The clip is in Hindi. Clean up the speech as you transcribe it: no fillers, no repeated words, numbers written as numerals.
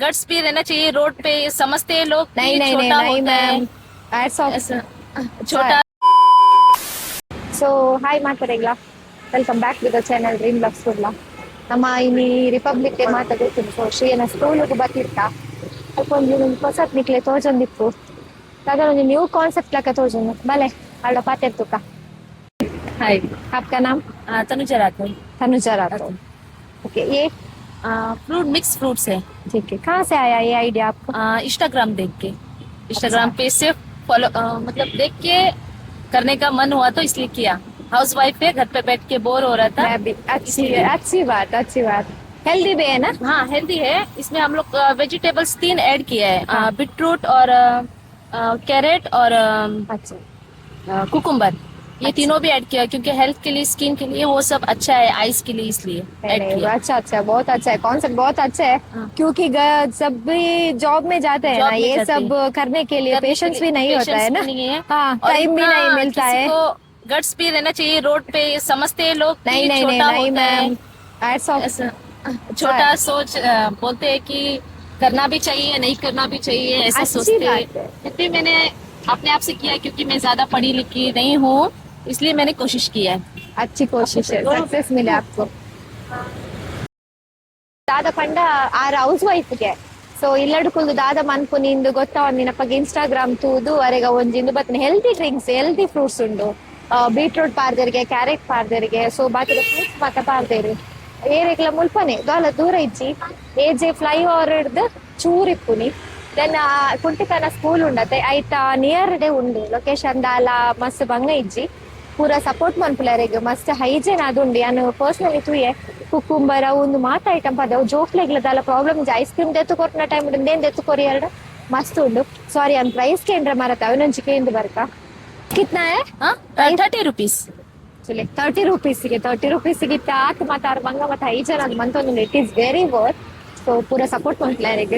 गट्स भी रहना चाहिए रोड पे। समझते हैं लोग नहीं कि नहीं नहीं छोटा नहीं होता है मैम Hats off. ऐसा छोटा। ಸೊ ಹಾಯ್ ಮಾತಾಡಿಲ್ಲ welcome back to the channel dream blogs Kudla ನಮ್ಮ ಇನ್ನಿ ರಿಪಬ್ಲಿಕ್ ಡೇ ಮಾತಾಡುತ್ತೀನಿ ಸೊ ಶ್ರೀಯನ ಸ್ಕೂಲಿಗೆ ಬರ್ತಿರ್ತ ಅದಕ್ಕೊಂದು ಹೊಸತ್ ನಿಕ್ಲೆ ತೋಜೊಂದಿತ್ತು ಅದೊಂದು ನ್ಯೂ ಕಾನ್ಸೆಪ್ಟ್ ಲೆಕ್ಕ ತೋಜೊಂದು ಬಲೆ ಅಲ್ಲ ಪಾತೆರ್ತುಕ हाय। आपका नाम तनुजा राठौर। तनुजा राठौर ओके ये फ्रूट मिक्स फ्रूट्स है। ठीक है कहाँ से आया ये आइडिया आपको इंस्टाग्राम देख के। इंस्टाग्राम पे से फॉलो मतलब देख के करने का मन हुआ तो इसलिए किया। हाउस वाइफ है, घर पे बैठ के बोर हो रहा था। मैं भी अच्छी इसलिए। अच्छी बात हेल्दी भी है ना हाँ हेल्दी है। इसमें हम लोग वेजिटेबल्स 3 ऐड किया है। हाँ। बीटरूट और कैरेट और कुकुम्बर, ये अच्छा। तीनों भी ऐड किया है, क्योंकि हेल्थ के लिए, स्किन के लिए वो सब अच्छा है, आइस के लिए, इसलिए ऐड नहीं, किया। अच्छा बहुत अच्छा है कॉन्सेप्ट बहुत अच्छा है हाँ। क्योंकि सब भी जॉब में जाते हैं जॉब ना में ये जाते सब करने के लिए करने के पेशेंस लिए भी नहीं होता patience है ना भी नहीं है। हाँ और टाइम भी इतना नहीं मिलता किसी है को गट्स भी रहना चाहिए रोड पे। समझते हैं लोग नहीं कि नहीं नहीं छोटा नहीं होता है मैम Hats off. ऐसा छोटा सोच बोलते हैं कि करना भी चाहिए, नहीं करना भी चाहिए, ऐसा अच्छी सोचते हैं। बात है। इसलिए मैंने अपने आप से किया, क्योंकि मैं ज्यादा पढ़ी लिखी नहीं हूँ, इसलिए मैंने कोशिश किया है। अच्छी कोशिश है सक्सेस मिले आपको ದಾದ ಪಂಡ ಆರ್ ಹೌಸ್ ವೈಫ್ಗೆ ಸೊ ಇಲ್ಲಡ್ಕುಲ್ದು ದಾದ ಮನ್ಪುನಿಂದು ಗೊತ್ತಾ ಒಂದಿನಪ್ಪಗೆ ಇನ್ಸ್ಟಾಗ್ರಾಮ್ ತೂದು ಅರೆಗ ಒಂಜಿಂದು ಬತ್ನ ಹೆಲ್ದಿ ಡ್ರಿಂಕ್ಸ್ ಹೆಲ್ದಿ ಫ್ರೂಟ್ಸ್ ಉಂಡು ಬೀಟ್ರೂಟ್ ಪಾರ್ದರಿಗೆ ಕ್ಯಾರೆಟ್ ಪಾರ್ದರಿಗೆ ಸೊ ಬಾಕಿದ ಫ್ರೂಟ್ಸ್ ಮಾತ ಪಾರ್ದೇರು ಏರೆಗ್ಲ ಮುಲ್ಪನೆ ದೋಲ ದೂರ ಇಜ್ಜಿ ಏಜೆ ಫ್ಲೈ ಓವರ್ ಹಿಡ್ದು ಚೂರ್ ಇಪ್ಪುನಿ ದೆನ್ ಕುಂಟಿಕನ ಸ್ಕೂಲ್ ಉಂಡತೆ ಐತ ನಿಯರ್ ಡೇ ಉಂಡು ಲೊಕೇಶನ್ ದಾಲ ಮಸ್ತ್ ಬಂಗ ಇಜ್ಜಿ ಪೂರ ಸಪೋರ್ಟ್ ಮನ್ಪುಲರೆಗ್ ಮಸ್ತ್ ಹೈಜೀನ್ ಆದುಂಡು ಯಾನು ಪರ್ಸನಲಿ ತೂಯೆ ಕುಕ್ಕುಂಬರ ಒಂದು ಮಾತ ಐಟಮ್ ಪದ ಜೋಕ್ಲೆಗ್ಲದಲ್ಲ ಪ್ರಾಬ್ಲಮ್ ಇಜ್ಜಿ ಐಸ್ ಕ್ರೀಮ್ ದೆತ್ತು ಕೊಟ್ಟಿನ ಟೈಮ್ ಉಂಡು ದೆತ್ತು ಕೊರಿ ಎರಡು ಮಸ್ತ್ ಉಂಡು ಸಾರಿ ಅನ್ ಪ್ರೈಸ್ ಕೇಂದ್ರ ಮರತ ಅವನೊಂಜಿಕೆ ಎಂದು ಬರ್ಕ ಕಿತ್ನಾ ಹೈ 30 रुपीस। चले 30 रुपीಸ್ ಗಿತ್ತ ಆತ್ ಮಾತಾರ ಮಂಗ ಮತ್ತ ಐಜನ್ ಅದು ಮಂತೊಂದು it is very worth so ಪೂರ ಸಪೋರ್ಟ್ ಮನ್ಪುಲರೆಗ್